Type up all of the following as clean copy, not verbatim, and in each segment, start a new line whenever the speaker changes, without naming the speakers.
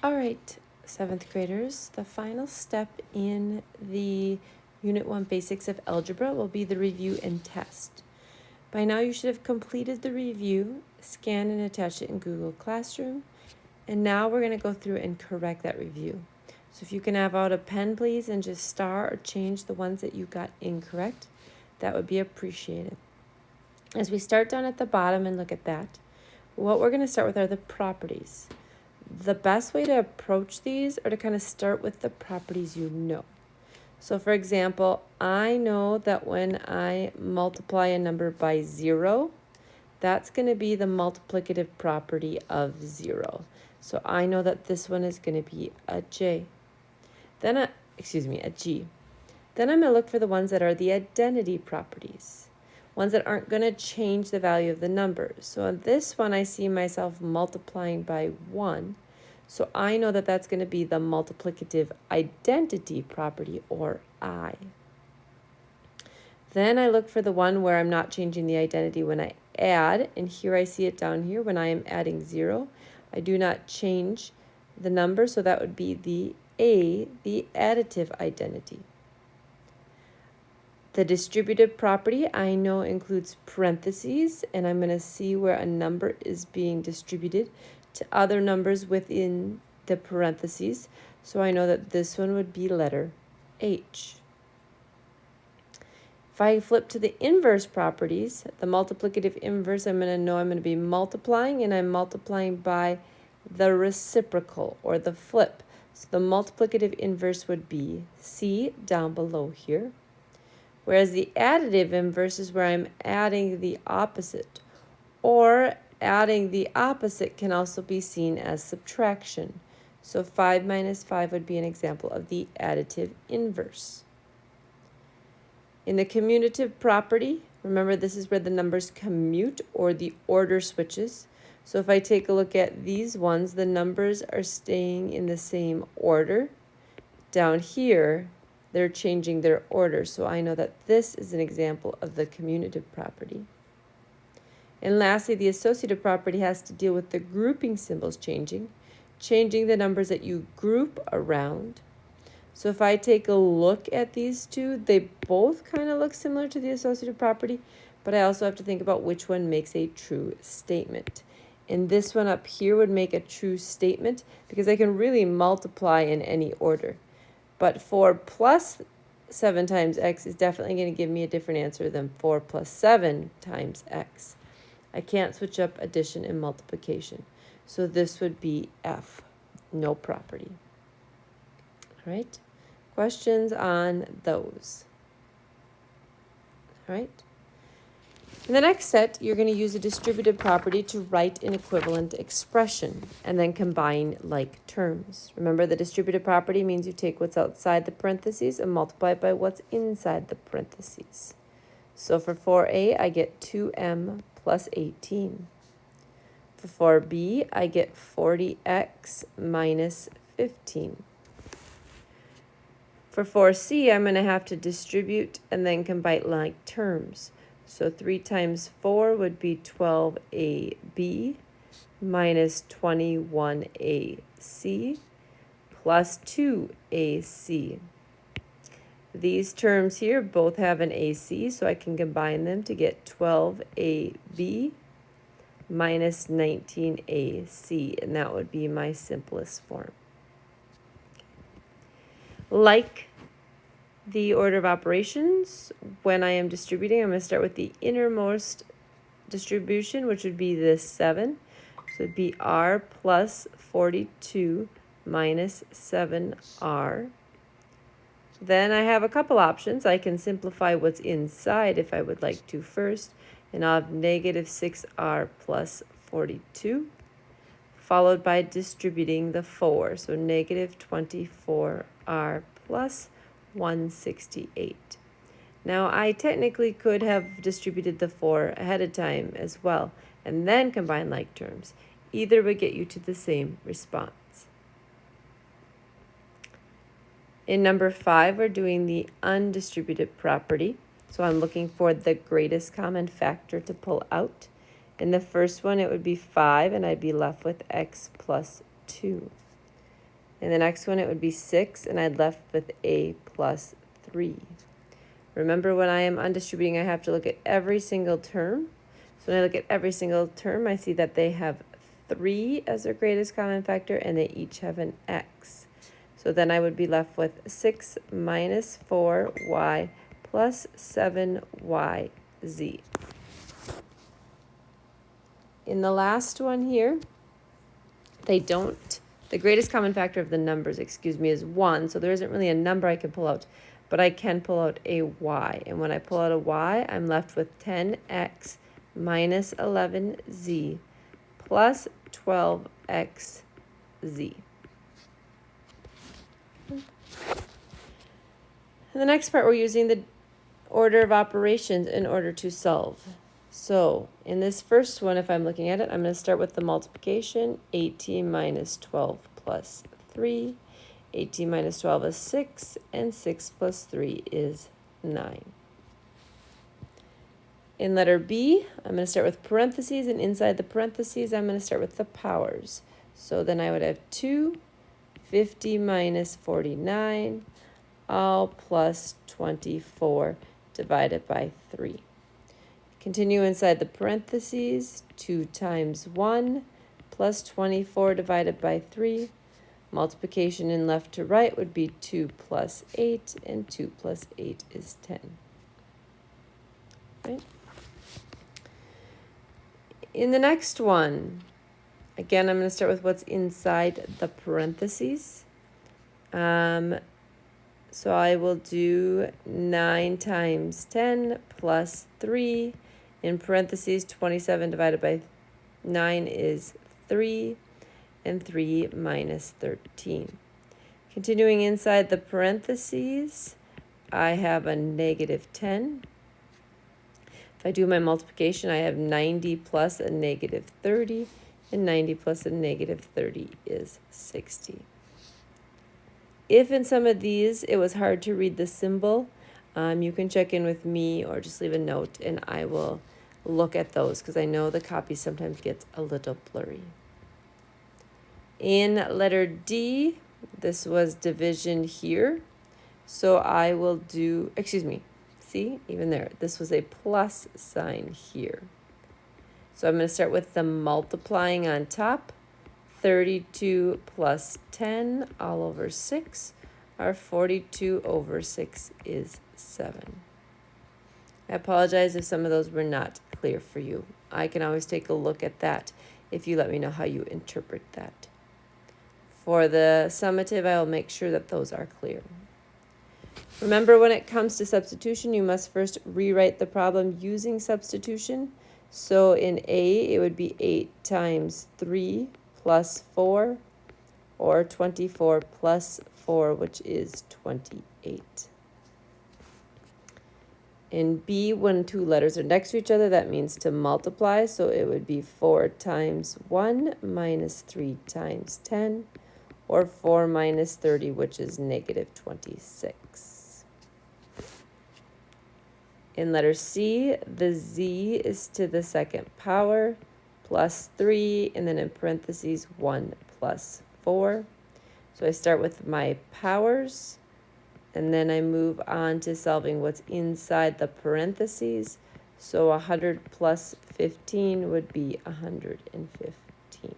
All right, 7th graders, the final step in the Unit 1 Basics of Algebra will be the review and test. By now you should have completed the review, scanned and attached it in Google Classroom, and now we're going to go through and correct that review. So if you can have out a pen, please, and just star or change the ones that you got incorrect, that would be appreciated. As we start down at the bottom and look at that, what we're going to start with are the properties. The best way to approach these are to kind of start with the properties you know. So for example, I know that when I multiply a number by 0, that's going to be the multiplicative property of 0. So I know that this one is going to be a J. Then a G. Then I'm going to look for the ones that are the identity properties, ones that aren't going to change the value of the number. So on this one, I see myself multiplying by 1. So I know that that's going to be the multiplicative identity property, or I. Then I look for the one where I'm not changing the identity when I add, and here I see it down here when I am adding 0. I do not change the number, so that would be the A, the additive identity. The distributive property I know includes parentheses, and I'm going to see where a number is being distributed to other numbers within the parentheses. So I know that this one would be letter H. If I flip to the inverse properties, the multiplicative inverse, I'm going to know I'm going to be multiplying, and I'm multiplying by the reciprocal or the flip. So the multiplicative inverse would be C down below here. Whereas the additive inverse is where I'm adding the opposite, or adding the opposite can also be seen as subtraction. So 5 minus 5 would be an example of the additive inverse. In the commutative property, remember this is where the numbers commute or the order switches. So if I take a look at these ones, the numbers are staying in the same order. Down here, they're changing their order. So I know that this is an example of the commutative property. And lastly, the associative property has to deal with the grouping symbols changing the numbers that you group around. So if I take a look at these two, they both kind of look similar to the associative property, but I also have to think about which one makes a true statement. And this one up here would make a true statement because I can really multiply in any order. But 4 plus 7 times x is definitely going to give me a different answer than 4 plus 7 times x. I can't switch up addition and multiplication. So this would be F, no property. All right, questions on those? All right. In the next set, you're going to use a distributive property to write an equivalent expression and then combine like terms. Remember, the distributive property means you take what's outside the parentheses and multiply it by what's inside the parentheses. So for 4a, I get 2m plus 18. For 4b, I get 40x minus 15. For 4c, I'm going to have to distribute and then combine like terms. So 3 times 4 would be 12ab minus 21ac plus 2ac. These terms here both have an AC, so I can combine them to get 12AB minus 19AC, and that would be my simplest form. Like the order of operations, when I am distributing, I'm going to start with the innermost distribution, which would be this 7. So it would be R plus 42 minus 7R. Then I have a couple options. I can simplify what's inside if I would like to first, and I'll have negative 6R plus 42, followed by distributing the 4. So negative 24R plus 168. Now I technically could have distributed the 4 ahead of time as well, and then combine like terms. Either would get you to the same response. In number 5, we're doing the undistributed property. So I'm looking for the greatest common factor to pull out. In the first one, it would be 5, and I'd be left with x plus 2. In the next one, it would be 6, and I'd left with a plus 3. Remember, when I am undistributing, I have to look at every single term. So when I look at every single term, I see that they have 3 as their greatest common factor, and they each have an x. So then I would be left with 6 minus 4y plus 7yz. In the last one here, the greatest common factor of the numbers, is 1, so there isn't really a number I can pull out, but I can pull out a y. And when I pull out a y, I'm left with 10x minus 11z plus 12xz. In the next part, we're using the order of operations in order to solve. So in this first one, if I'm looking at it, I'm going to start with the multiplication. 18 minus 12 plus 3. 18 minus 12 is 6, and 6 plus 3 is 9. In letter B, I'm going to start with parentheses, and inside the parentheses, I'm going to start with the powers. So then I would have 2, 50 minus 49, all plus 24 divided by 3. Continue inside the parentheses, 2 times 1 plus 24 divided by 3. Multiplication in left to right would be 2 plus 8, and 2 plus 8 is 10. Right? In the next one, again, I'm going to start with what's inside the parentheses. So I will do 9 times 10 plus 3. In parentheses, 27 divided by 9 is 3, and 3 minus 13. Continuing inside the parentheses, I have a negative 10. If I do my multiplication, I have 90 plus a negative 30, and 90 plus a negative 30 is 60. If in some of these it was hard to read the symbol, you can check in with me or just leave a note, and I will look at those because I know the copy sometimes gets a little blurry. In letter D, this was division here. So I will do, see, even there, this was a plus sign here. So I'm going to start with the multiplying on top. 32 plus 10 all over 6, or 42 over 6 is 7. I apologize if some of those were not clear for you. I can always take a look at that if you let me know how you interpret that. For the summative, I will make sure that those are clear. Remember, when it comes to substitution, you must first rewrite the problem using substitution. So in A, it would be 8 times 3 plus 4, or 24 plus 4, which is 28. In B, when two letters are next to each other, that means to multiply. So it would be 4 times 1 minus 3 times 10, or 4 minus 30, which is negative 26. In letter C, the z is to the second power, plus 3, and then in parentheses 1 plus 4. So I start with my powers, and then I move on to solving what's inside the parentheses. So 100 plus 15 would be 115.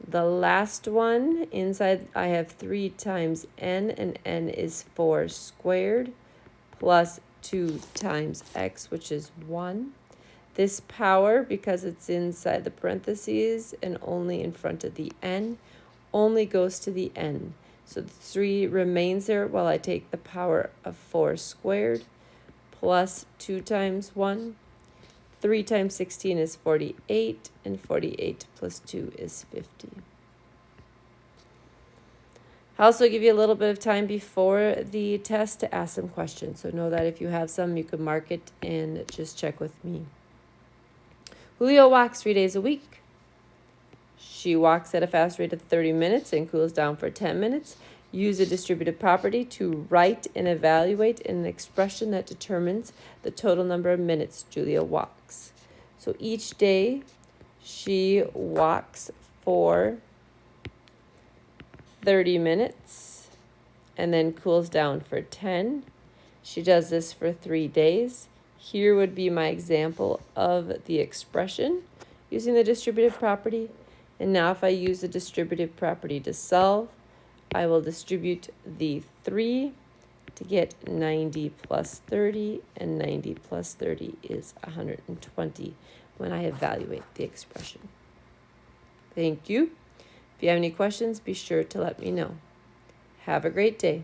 The last one, inside I have 3 times n, and n is 4 squared, plus 2 times x, which is 1. This power, because it's inside the parentheses and only in front of the n, only goes to the n. So the 3 remains there while I take the power of 4 squared plus 2 times 1. 3 times 16 is 48, and 48 plus 2 is 50. I'll also give you a little bit of time before the test to ask some questions. So know that if you have some, you can mark it and just check with me. Julio walks 3 days a week. She walks at a fast rate of 30 minutes and cools down for 10 minutes. Use a distributive property to write and evaluate an expression that determines the total number of minutes Julia walks. So each day she walks for 30 minutes and then cools down for 10. She does this for 3 days. Here would be my example of the expression using the distributive property. And now if I use the distributive property to solve, I will distribute the 3 to get 90 plus 30, and 90 plus 30 is 120 when I evaluate the expression. Thank you. If you have any questions, be sure to let me know. Have a great day.